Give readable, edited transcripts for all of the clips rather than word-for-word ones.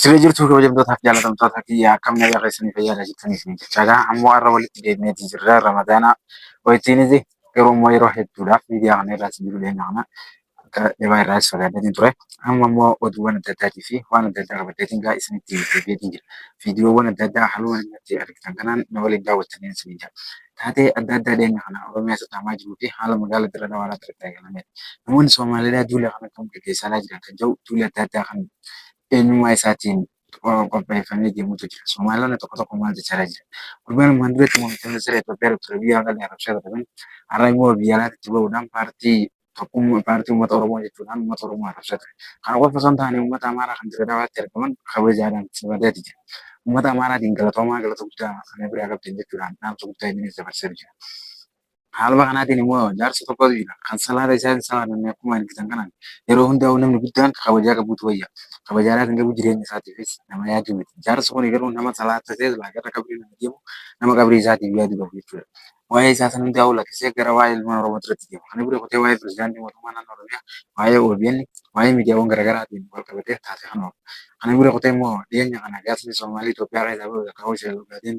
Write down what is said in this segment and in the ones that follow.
Siree jirtuu kabajamtootaaf jaalatamtoota kiyya akkam nagaa keessanii fayyadaa jirtanii fi jechaadha. Ammoo har'a walitti deebineeti jirra. Ramadaana wayitiinis yeroo hedduudhaaf miidiyaa kana irraas jiru deemna kana akka dhibaa irraas fagaadhatiin ture. Amma immoo oduuwwan adda addaatii fi waan adda addaa qabateetiin gaa isinitti deebi'eetiin jira. Viidiyoowwan adda addaa halluu irratti argitan kanaan na waliin daawwattanii isinii jira. Taatee adda addaa deemna kana Oromiyaa sassaabaa jiruu fi haala magaalaa Dirree Dhawaa irratti eegalamedha. Namoonni Somaaliyaa duula kana kan gaggeessaa jiran kan jiru duula adda addaa kan eenyummaa isaatiin qopheeffamee deemuutu jira. Somaaliyaanni tokko tokko maal jechaa jira. Gurbaan armaan duratti muummicha ministeera Itoophiyaa Dr. Abiyyi Ahmed arrabsaa turan har'a immoo biyya alaatti bahuudhaan paartii uummata Oromoo jechuudhaan uummata Oromoo arrabsaa ture. Kana qofa osoo hin taane uummata Amaaraa kan Dirree Dhawaatti argaman kabajaadhaan simateeti jira. Uummata Amaaraatiin galatoomaa galata guddaa kana biraa qabdan jechuudhaan dhaamsa guddaa inni dabarsaa jira. Haaluma kanaatiin immoo jaarsa tokkotu jira. Kan salaata isaa salaatan akkuma argitan kanaan yeroo hundaa'u namni guddaan kabajaa qabuutu wayya. Kabajaa kan qabu jireenya isaatiifis nama yaadu miti. Jaarsi kun garuu nama salaata ta'es laagata qabrii nama deemu nama qabrii isaatiif yaadu qabu jechuudha. Waa'ee isaa san hundaa'u lakkisee gara waa'ee ilmaan Oromoo irratti deema. Kana bira kutee waa'ee pirezidaantii mootummaa naannoo Oromiyaa, waa'ee OBN, waa'ee miidiyaawwan garaagaraatiin wal qabatee taasise kana oolu. Kana bira kutee immoo dhiyeenya kana gaazexni Soomaalii Itoophiyaa keessaa bahu kaa'uu ishee dhugaatiin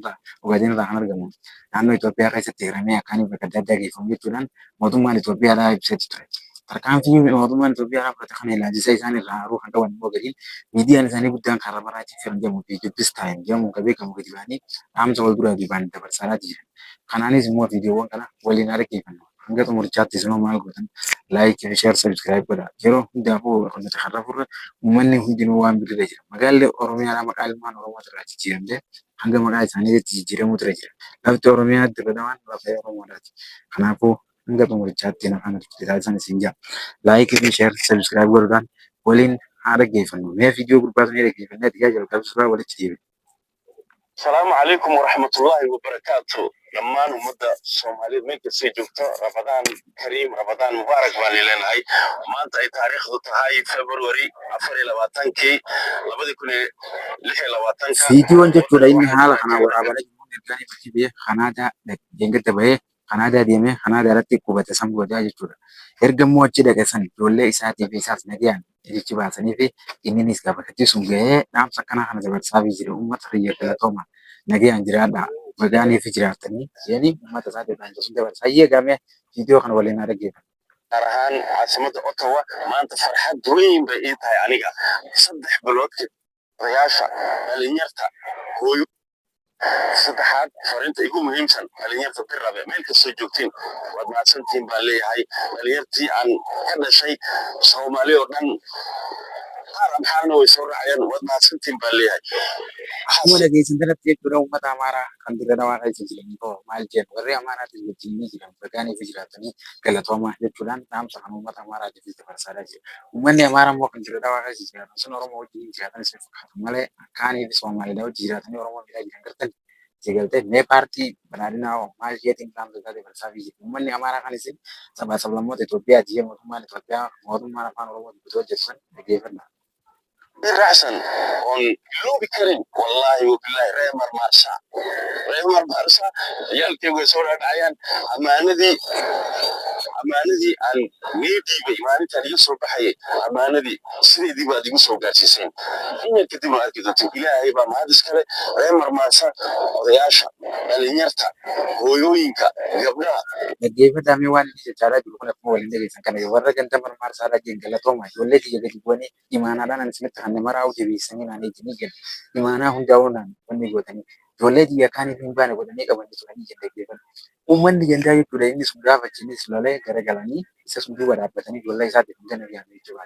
irraa kan argamu. Naannoo Itoophiyaa keessatti hiramee akkaanii bakka adda addaa geeffamu jechuudhaan mootummaan Itoophiyaadhaa ibseetu ture. Tarkaanfii mootummaan Itoophiyaa fudhate kana ilaalchisee isaan irraa haruu kan qaban immoo gadiin miidiyaan isaanii guddaan karaa maraatiin firan jedhamuu fi jibbis taa'een jedhamuun kan beekamu gadi ba'anii dhaamsa wal duraa duubaan dabarsaa jiran. Kanaanis immoo viidiyoowwan kana waliin argeeffannu. Hanga xumurichaatti isinoo maal gootan laayikii fi sheer sabiskiraayib godhaa. Yeroo hundaafuu nuti har'a furre uummanni hundinuu waan bilila jira. Magaalli Oromiyaa maqaa ilmaan Oromoo irraa jijjiiramtee hanga maqaa isaaniitti jijjiiramuutu jira. Lafti Oromiyaa Dirree Dhawaan lafa Oromoodhaati. Kanaafuu hanga xumurichaatti afaan taasisan isin jira. Laayikii fi sheer sabiskiraayib godhuudhaan waliin haa dhaggeeffannu. Mee viidiyoo gurbaa sana dhaggeeffannee tajaajila qabsiisuudhaan walitti deebiin. السلام عليكم ورحمة الله وبركاته. لما نمد الصومالي ميك سيجوكتا رمضان كريم رمضان مبارك بالي لنا هاي ما أنت أي تاريخ ضد هاي فبراير أفري لواتنكي لابد يكون لحي لواتنكا فيديو أنت تقول إني حالة أنا ورابنا جمهور الجاني بتجيبه خنادا جنگت بيه خنادا ديمه خنادا رتي كوبا تسمع وجاي جورا ergamoo achi dhaqan ijoollee isaatii fi isaas nagaan jechi baasanii fi inni nis gabateetti sun ga'ee dhaamsa kana kana dabarsaa fi jiru uummata biyya galatooma nagaan jiraadha wagaanii fi jiraatanii jedhanii uummata isaatii dhaamsa sun dabarsaa eegamee viidiyoo kana waliin dhaggeeffanna. Arahan caasimada Ottawa maanta farxad weyn bay ii tahay aniga 3 bilood riyaasha dhalinyarta hooyo saddexaad fariinta igu muhiimsan dhalinyarta Dirrabe meel kastoo joogtiin waad mahadsantihiin baan leeyahay dhalinyartii aan ka dhashay Soomaali oo dhan qaar amxaarna way soo raacayaan waad mahadsantihiin baan leeyahay. Akkuma dhageessan kanatti jechuudha uummata Amaaraa kan Dirree Dhawaa keessa jiran yoo maal jedhu warri Amaaraatiin wajjin jiran wagaanii fi jiraatanii galatoomaa jechuudhaan dhaamsa kan uummata Amaaraatiif dabarsaa jira. Uummanni Amaaraa immoo kan Dirree Dhawaa keessa jiraatan sun Oromoo wajjin jiraatan isa fakkaatu malee akkaanii fi Somaaliidhaa wajjin jiraatanii Oromoo miidhaa jiran gartan jegalte mee paartii badhaadhinaa maal jedhin dhaamsa isaa dabarsaa fi jiru. Uummanni Amaaraa kanis sabaa sablammoota Itoophiyaa jiyya mootummaan Itoophiyaa mootummaan afaan Oromoo dubbatu hojjetan dhaggeeffannaa. بالرحسن on loobi karin wallahi wabillahi reemar marsa yaalkay way soo dhacayaan amaanadii aan needii maalintan iga soo baxay amaanadii sideedii baad igu soo gaarsiiseen in kadib ma arki doonto ilaahay baa mahad iskale reemar marsa odayaasha dhalinyarta hooyooyinka gabdhaha dhaggeeffatamee waan inni jechaa jiru kun akkuma waliin dhageessan kana warra ganda marmaarsaa dhageen galatooma ijoollee kiyya gadi bu'anii imaanaadhaan ani isinitti kan nama raawwate beeksisanii naan ejjanii jedhu imaanaa hundaa'uu naan wanni gootanii ijoollee kiyya kaaniif hin baane godhanii qabanii turanii jedhu dhaggeeffatu. Uummanni gandaa jechuudha inni sun gaafa achiinis lolee garagalanii isa sun duuba dhaabbatanii ijoollee isaatiif hin gana yaaduu jechuudha.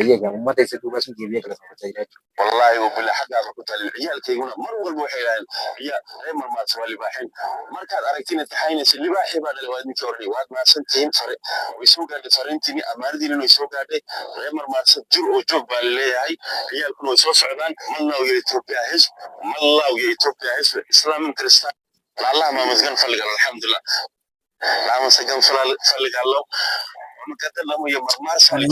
Egaa uummata isa duuba sun deebi'ee galateeffachaa jira jechuudha. والله وبالله حقا كنت عيالك يقولون مر والبو حيلان يا ريمر ما تسوى لباحين مركز أركتين التحين اللباحي بعد الواد مكورني واد ما سنتين فرق ويسوق هذا ترينتني أماردي لأنه يسوق هذا ريمر ما سجر وجوب بالله هاي عيال كانوا يسوق سعودان ما الله ويتوبيا حزب ما الله ويتوبيا حزب إسلام كريستان الله ما مزقن فلق الحمد لله لا مسجن فلق الله مكتب لهم يمرمار سالك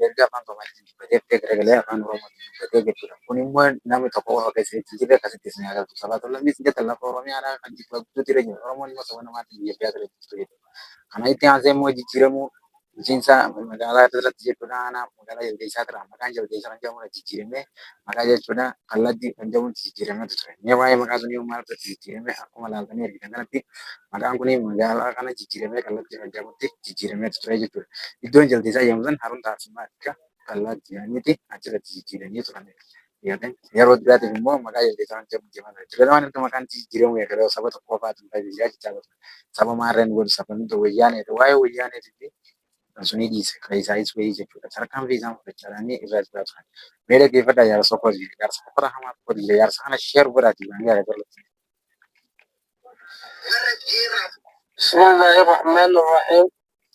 erga afaan Somaalee dubbatee garagalee afaan Oromoo dubbatee jechuudha. Kun immoo namni tokko qofa keessatti jirre akkasitti isin agartu. Sababa lammis jetta lafa Oromiyaadhaa kan guutuutti irra jiru. Oromoon immoo saba namaatti biyya biraa gara jirtu jechuudha. Kana itti aansee immoo jijjiiramuu bulchiinsa magaalaa irratti jechuudha. Aanaa magaalaa Jaldeessaa tura. Maqaan Jaldeessaa kan jedhamu jijjiiramee maqaa jechuudha kallattii kan jedhamutti jijjiiramee ture. Mee waa'ee maqaa sunii maal irratti jijjiirame akkuma ilaaltanii argitan kanatti maqaan kun magaalaa kana jijjiiramee kallattii kan jedhamutti jijjiiramee ture jechuudha. Iddoon Jaldeessaa jedhamu sun harunta Arsimaadha. Kallattii jedhaniiti achirratti jijjiiranii turanidha. Yeroo duraatiif immoo maqaa Jaldeessaa kan jedhamu jiraata. Jireenya waan inni maqaan jijjiiramu eegalee saba tokko qofaatu hin taasisaa jechaa saba maarreen godhu saba nuti wayyaaneedha. Waa'ee wayyaaneetiif sunii dhiise kan isaayis wayii jechuudha. Sarkaan fi isaan fudhachaadhaan irraa jiraa turan. Mee dhaggeeffadhaa jaarsa tokko jaarsa tokko hamaa tokko illee jaarsa kana sheer godhaatii waan yaada galatti. بسم الله الرحمن الرحيم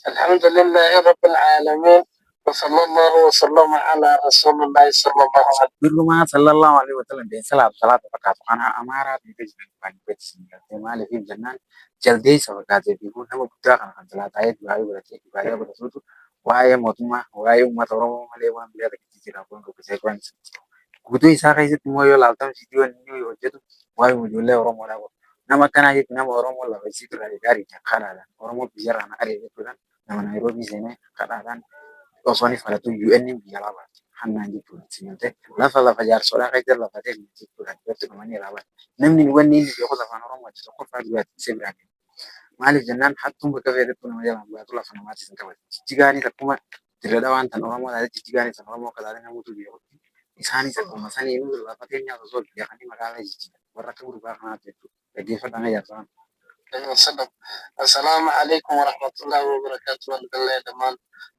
الحمد لله رب العالمين وصلى الله وسلم على رسول الله صلى الله عليه وسلم. Birrumaa sallallahu alaihi wa sallam deen salaatu fakkaatu kana amaaraa fi tajaajilan beeksisan galtee maaliif jennaan jaldeessa fakkaatee fi kun nama guddaa kana kan salaataayee du'aayee godhatee du'aayee godhatuutu waa'ee mootummaa waa'ee uummata Oromoo malee waan biyya tokkitti jira kun dubbisee kan guutuu isaa keessatti immoo yoo laaltan viidiyoo inni hojjetu waa'ee ijoollee Oromoodhaa godhu. Nama akkanaa jechuun nama Oromoo lafa isii turre gaariidha kanaadhaan Oromoo biyyarraan aree jechuudhaan nama Naayiroobii seenee kanaadhaan osoo inni fudhatu UN biyya lama hannaan jechuudha. Simente lafa jaarsolaa keessa lafa ta'e jechuudha. Iddootti dhumanii ilaalan. Namni wanni inni beeku afaan Oromoo achi tokko fa'aa du'aatti isa biraa kenna. Maaliif jennaan hattuun bakka fayyadamtu nama jalaan baatu lafa namaatti hin qabatu. Jijjigaanis akkuma dirree waan tan Oromoo taate jijjigaanis Oromoo akka taate namoota beekutti. Isaanis akkuma sanii lafa keenyaa osoo beekanii magaalaa jijjiiran. Warra akka gurbaa kanaatti jechuudha. Dhaggeeffadhaan jaarsolaa. السلام عليكم ورحمة الله وبركاته. والله دمان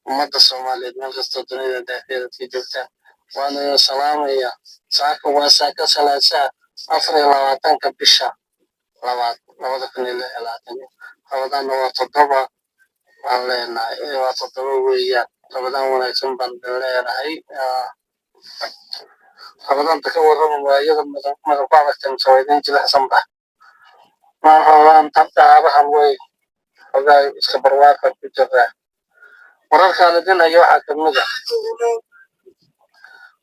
ummadda Soomaaliyeed meel kastoo dunida daafaheeda ka joogtaan waana salaamaya saaka waa saaka salaasaa 24 bisha labaad 2020 rabadaanna waa 7 waan leenahay waa 7 weeyaan rabadaan wanaagsan baan leenahay rabadaanta ka warrama waayada madabka aragtan sawaydin jilicsan bah ma rabaan tabtaabahan way ogaa iska barwaaqo ku jira wararkaan idin hayo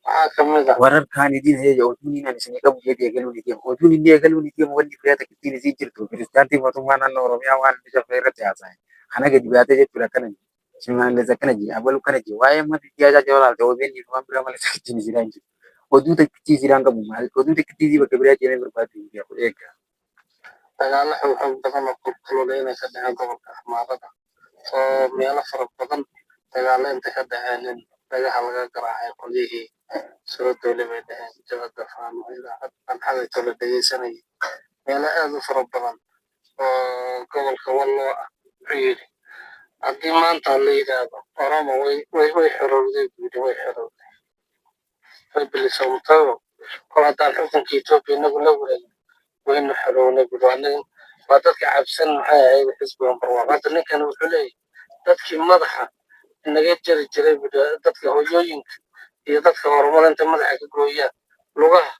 waxaa idin hayo oduun inaan isin qabu jedhee eegaluu ni deema. Oduun inni eegaluu ni deema wanni firaata ittiin isin jirtu. Kiristaantii mootummaa naannoo Oromiyaa waan inni shafa irratti haasa'e. Kana gadi baatee jechuudha akkana jedhu. Simaallees akkana jedhu abalu kana jedhu waa'ee amma biyyaa jajjaba laalte OBN waan biraa malee sakkiin isinaa hin jiru. Oduu takkitii isinaan qabu maaliif oduu takkitii bakka biraa deemee barbaadu eega. dagaalo xoog badan oo kulkuleynaya ka dhacay gobolka Axmaarada oo meelo fara badan dagaalo inta ka dhaceen dhagaha laga garaacay qolyihii soo dowlay dhaheen jabada faano idaacad aan xalayto la dhegeysanayay meelo aad u fara badan oo gobolka Wallo ah ciidi haddii maanta la yidhaahdo Oromo way xorowday guud way xorowday way bilisowday kol haddaan xukunka Itoobiya nagu la wareegay waynu xorownay guud waa dadka cabsan maxay ahayd xisbigan barwaaqada ninkan wuxuu leeyahay dadkii madaxa naga jari jiray dadka hooyooyinka iyo dadka horumarinta madaxa ka gooyaan lugaha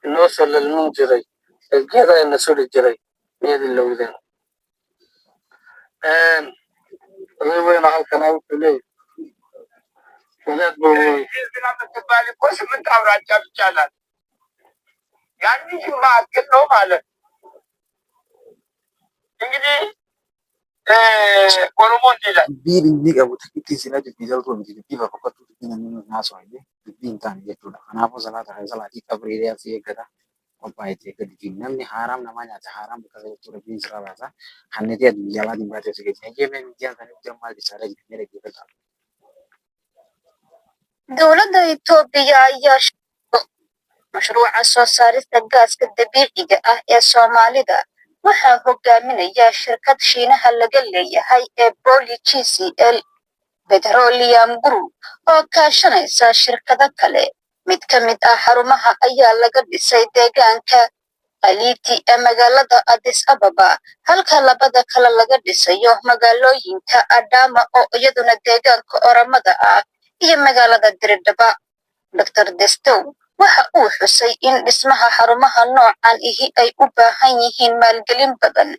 inoo soo lalmin jiray geedaha ina suri jiray miyad ilowdeen oday weyna halkan wuxuu leeyahay wadaad buu يعني ما كنوا ماله እንግዲህ ኦሮሞን ይላል ቢል inni qabu takkitti sila dubbii jaltuu miti dubbii fakkatu dubbii namni haasawaa dubbii hin taane jechuudha. Kanaafuu salaata kan salaatii qabrii asii eeggata qophaa'etti eeggatu fi namni haaraam namaa nyaata haaraam bakka jechuudha biyyi sirraa baasa kanneti adii jalaatiin baatee osoo geessan jeemee miidiyaan kan itti ammaa jechaadha jedhamee dhaggeeffata. Dowladda Itoobiya ayaa mashruuca soo saarista gaaska dabiiciga ah ee Soomaalida waxaa hogaaminaya shirkad Shiinaha laga leeyahay ee Poly GCL Petroleum Group oo kaashanaysa shirkado kale. Mid ka mid ah xarumaha ayaa laga dhisay deegaanka Qaliti ee magaalada Addis Ababa, halka labada kale laga dhisayo magaalooyinka Adama oo iyaduna deegaanka Oromada ah iyo magaalada Diridaba. Dr. Destow waxa uu xusay in dhismaha xarumaha noocan ihi ay u baahan yihiin maalgelin badan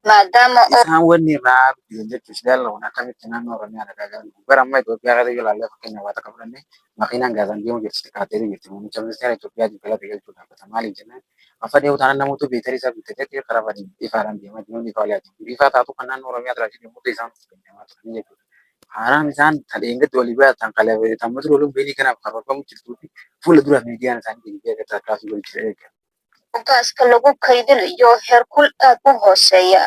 maadaama isaan wanni raab jechuun sidaala wana kamitti naannoo Oromiyaa dhagaa bara amma Itoophiyaa kada yoo laallee fakkeenya waa takka fudhanne makiinaan gaazaan deemu jirti kaatee jirti muummicha ministeera Itoophiyaa jibala galchuu dhaabbata maaliif jennaan afaan yoo taanaan namoota beekarii isaa bitatee karaa badii ifaadhaan deemaa jiruun ifaa laati ifaa taatu kan naannoo Oromiyaa tiraafiikii muudda isaan deemaa turan jechuudha. haaraan isaan dhadheengadda walii baatan qalabee tammatu loluun beelii kanaaf karoorfamu jirtuuti fuula duraaf miidiyaan isaanii gadi beekataa taasisuu wal jira eega. Gaaska lagu kaydinayo heerkul aad u hooseeya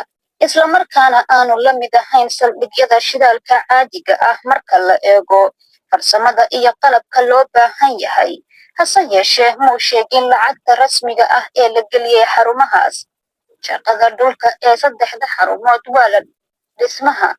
isla markaana aanu la mid ahayn saldhigyada shidaalka caadiga ah marka la eego farsamada iyo qalabka loo baahan yahay. Hase yeeshee muu sheegin lacagta rasmiga ah ee la geliyey xarumahaas. Shaqada dhulka ee 3 xarumood waa la dhismaha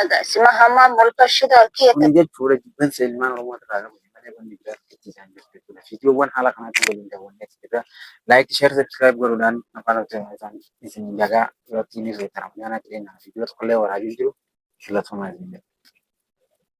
agaasimaha maamulka shidaalka Kun jechuudha jibbansa ilmaan Oromoo irraa qabu malee wanni biraa itti jechuudha. Fiidiyoowwan haala kanatti waliin daawwannees jirra. Laayik, sheer, sabskiraayib godhuudhaan afaan Oromoo isin jagaa yoo ittiin irreettaramu yaana jireenya fiidiyoo tokkollee waraabee jiru filatama isin jedha.